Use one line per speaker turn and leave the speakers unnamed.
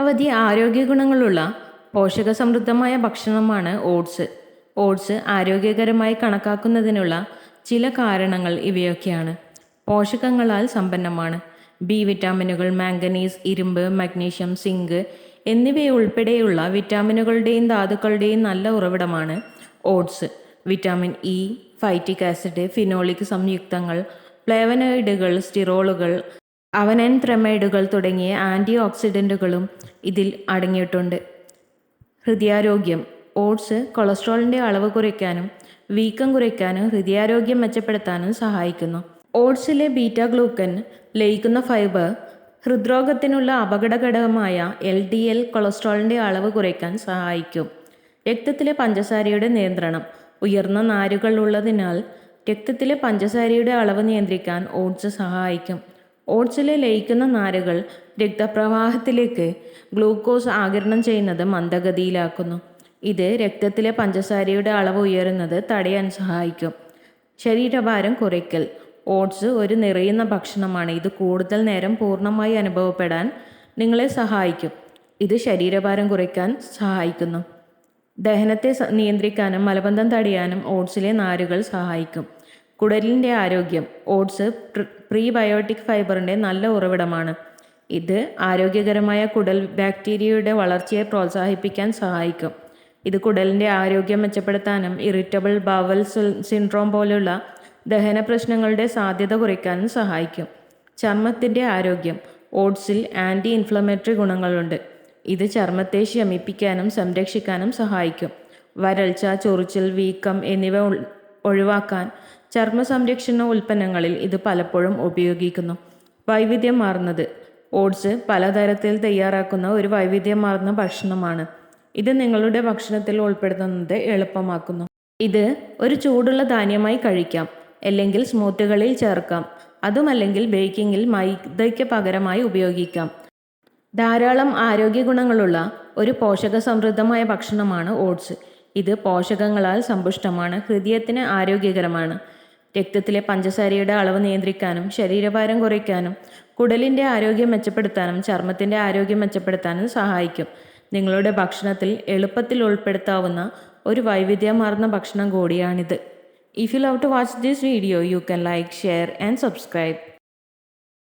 നിരവധി ആരോഗ്യ ഗുണങ്ങളുള്ള പോഷകസമൃദ്ധമായ ഭക്ഷണമാണ് ഓട്സ്. ഓട്സ് ആരോഗ്യകരമായി കണക്കാക്കുന്നതിനുള്ള ചില കാരണങ്ങൾ ഇവയൊക്കെയാണ്. പോഷകങ്ങളാൽ സമ്പന്നമാണ്. ബി വിറ്റാമിനുകൾ, മാംഗനീസ്, ഇരുമ്പ്, മഗ്നീഷ്യം, സിങ്ക് എന്നിവയുൾപ്പെടെയുള്ള വിറ്റാമിനുകളുടെയും ധാതുക്കളുടെയും നല്ല ഉറവിടമാണ് oats. Vitamin E, phytic acid, phenolic സംയുക്തങ്ങൾ, ഫ്ലേവനോയിഡുകൾ, സ്റ്റിറോളുകൾ, അവനൻത്രമൈഡുകൾ തുടങ്ങിയ ആൻറ്റി ഓക്സിഡൻറ്റുകളും ഇതിൽ അടങ്ങിയിട്ടുണ്ട്. ഹൃദയാരോഗ്യം. ഓട്സ് കൊളസ്ട്രോളിൻ്റെ അളവ് കുറയ്ക്കാനും വീക്കം കുറയ്ക്കാനും ഹൃദയാരോഗ്യം മെച്ചപ്പെടുത്താനും സഹായിക്കുന്നു. ഓട്സിലെ ബീറ്റ ഗ്ലൂക്കൻ ലയിക്കുന്ന ഫൈബർ ഹൃദ്രോഗത്തിനുള്ള അപകടഘടകമായ LDL കൊളസ്ട്രോളിൻ്റെ അളവ് കുറയ്ക്കാൻ സഹായിക്കും. രക്തത്തിലെ പഞ്ചസാരയുടെ നിയന്ത്രണം. ഉയർന്ന നാരുകൾ ഉള്ളതിനാൽ രക്തത്തിലെ പഞ്ചസാരയുടെ അളവ് നിയന്ത്രിക്കാൻ ഓട്സ് സഹായിക്കും. ഓട്സിലെ ലയിക്കുന്ന നാരുകൾ രക്തപ്രവാഹത്തിലേക്ക് ഗ്ലൂക്കോസ് ആഗിരണം ചെയ്യുന്നത് മന്ദഗതിയിലാക്കുന്നു. ഇത് രക്തത്തിലെ പഞ്ചസാരയുടെ അളവ് ഉയരുന്നത് തടയാൻ സഹായിക്കും. ശരീരഭാരം കുറയ്ക്കൽ. ഓട്സ് ഒരു നിറയുന്ന ഭക്ഷണമാണ്. ഇത് കൂടുതൽ നേരം പൂർണ്ണമായി അനുഭവപ്പെടാൻ നിങ്ങളെ സഹായിക്കും. ഇത് ശരീരഭാരം കുറയ്ക്കാൻ സഹായിക്കുന്നു. ദഹനത്തെ നിയന്ത്രിക്കാനും മലബന്ധം തടയാനും ഓട്സിലെ നാരുകൾ സഹായിക്കും. കുടലിൻ്റെ ആരോഗ്യം. ഓട്സ് പ്രീബയോട്ടിക് ഫൈബറിൻ്റെ നല്ല ഉറവിടമാണ്. ഇത് ആരോഗ്യകരമായ കുടൽ ബാക്ടീരിയയുടെ വളർച്ചയെ പ്രോത്സാഹിപ്പിക്കാൻ സഹായിക്കും. ഇത് കുടലിൻ്റെ ആരോഗ്യം മെച്ചപ്പെടുത്താനും ഇറിറ്റബിൾ ബവൽ സിൻഡ്രോം പോലുള്ള ദഹന പ്രശ്നങ്ങളുടെ സാധ്യത കുറയ്ക്കാനും സഹായിക്കും. ചർമ്മത്തിൻ്റെ ആരോഗ്യം. ഓട്സിൽ ആൻറ്റി ഇൻഫ്ലമേറ്ററി ഗുണങ്ങളുണ്ട്. ഇത് ചർമ്മത്തെ ശമിപ്പിക്കാനും സംരക്ഷിക്കാനും സഹായിക്കും. വരൾച്ച, ചൊറിച്ചിൽ, വീക്കം എന്നിവ ഒഴിവാക്കാൻ ചർമ്മ സംരക്ഷണ ഉൽപ്പന്നങ്ങളിൽ ഇത് പലപ്പോഴും ഉപയോഗിക്കുന്നു. വൈവിധ്യമാർന്നത്. ഓട്സ് പലതരത്തിൽ തയ്യാറാക്കുന്ന ഒരു വൈവിധ്യമാർന്ന ഭക്ഷണമാണ്. ഇത് നിങ്ങളുടെ ഭക്ഷണത്തിൽ ഉൾപ്പെടുത്തുന്നത് എളുപ്പമാക്കുന്നു. ഇത് ഒരു ചൂടുള്ള ധാന്യമായി കഴിക്കാം, അല്ലെങ്കിൽ സ്മൂത്തുകളിൽ ചേർക്കാം. അതുമല്ലെങ്കിൽ ബേക്കിങ്ങിൽ മൈദയ്ക്ക് പകരമായി ഉപയോഗിക്കാം. ധാരാളം ആരോഗ്യ ഗുണങ്ങളുള്ള ഒരു പോഷകസമൃദ്ധമായ ഭക്ഷണമാണ് ഓട്സ്. ഇത് പോഷകങ്ങളാൽ സമ്പുഷ്ടമാണ്. ഹൃദയത്തിന് ആരോഗ്യകരമാണ്. രക്തത്തിലെ പഞ്ചസാരയുടെ അളവ് നിയന്ത്രിക്കാനും ശരീരഭാരം കുറയ്ക്കാനും കുടലിൻ്റെ ആരോഗ്യം മെച്ചപ്പെടുത്താനും ചർമ്മത്തിൻ്റെ ആരോഗ്യം മെച്ചപ്പെടുത്താനും സഹായിക്കും. നിങ്ങളുടെ ഭക്ഷണത്തിൽ എളുപ്പത്തിൽ ഉൾപ്പെടുത്താവുന്ന ഒരു വൈവിധ്യമാർന്ന ഭക്ഷണം കൂടിയാണിത്. If you love to watch this video, you can like, share and subscribe.